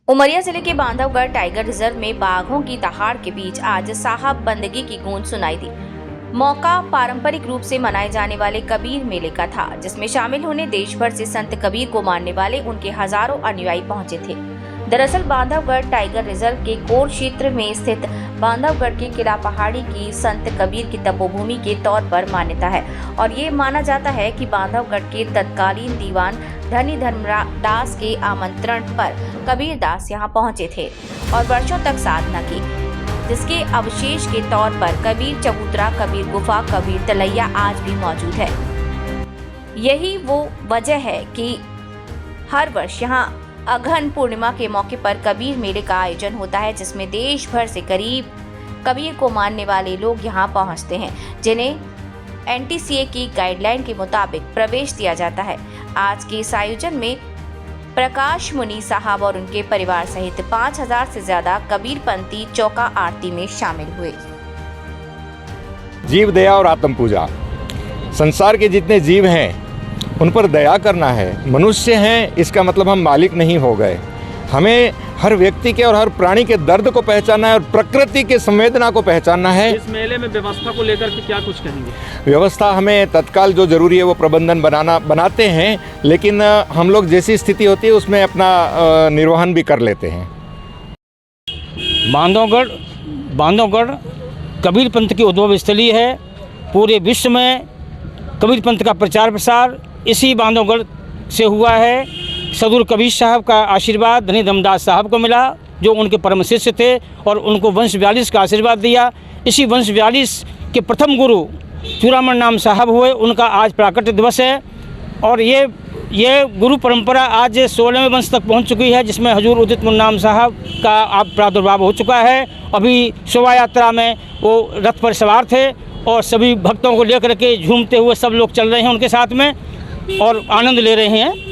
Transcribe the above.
उमरिया जिले के Bandhavgarh tiger reserve में बाघों की दहाड़ के बीच आज साहब बंदगी की गूंज सुनाई दी। मौका पारंपरिक रूप से मनाए जाने वाले कबीर मेले का था, जिसमें शामिल होने देश भर से संत कबीर को मानने वाले उनके हजारों अनुयायी पहुंचे थे। दरअसल बांधवगढ़ टाइगर रिजर्व के कोर क्षेत्र में स्थित बांधवगढ़ के किला पहाड़ी की संत कबीर की तपोभूमि के तौर पर मान्यता है और ये माना जाता है कि बांधवगढ़ के तत्कालीन दीवान धनी धर्मदास के आमंत्रण पर कबीर दास यहाँ पहुंचे थे और वर्षों तक साधना की, जिसके अवशेष के तौर पर कबीर चबूतरा, कबीर गुफा, कबीर तलैया आज भी मौजूद है। यही वो वजह है कि हर वर्ष यहाँ अघन पूर्णिमा के मौके पर कबीर मेले का आयोजन होता है, जिसमें देश भर से करीब कबीर को मानने वाले लोग यहाँ पहुँचते हैं, जिन्हें NTCA की गाइडलाइन के मुताबिक प्रवेश दिया जाता है। आज के इस आयोजन में प्रकाश मुनि साहब और उनके परिवार सहित 5000 से ज्यादा कबीरपंथी चौका आरती में शामिल हुए। जीव दया और आत्म पूजा, संसार के जितने जीव हैं उन पर दया करना है। मनुष्य हैं इसका मतलब हम मालिक नहीं हो गए। हमें हर व्यक्ति के और हर प्राणी के दर्द को पहचानना है और प्रकृति के संवेदना को पहचानना है। इस मेले में व्यवस्था को लेकर के क्या कुछ कहेंगे? व्यवस्था हमें तत्काल जो जरूरी है वो प्रबंधन बनाते हैं, लेकिन हम लोग जैसी स्थिति होती है उसमें अपना निर्वहन भी कर लेते हैं। बांधवगढ़ कबीर पंथ की उद्भव स्थली है। पूरे विश्व में कबीर पंथ का प्रचार प्रसार इसी बांधवगढ़ से हुआ है। सदगुरु कबीर साहब का आशीर्वाद धनी धर्मदास साहब को मिला, जो उनके परम शिष्य थे और उनको वंश 42 का आशीर्वाद दिया। इसी वंश 42 के प्रथम गुरु चूड़ामण नाम साहब हुए, उनका आज प्राकट्य दिवस है और ये गुरु परंपरा आज 16वें वंश तक पहुंच चुकी है, जिसमें हजूर उदित मुन्नाम साहब का आप प्रादुर्भाव हो चुका है। अभी शोभा यात्रा में वो रथ पर सवार थे और सभी भक्तों को लेकर के झूमते हुए सब लोग चल रहे हैं उनके साथ में और आनंद ले रहे हैं।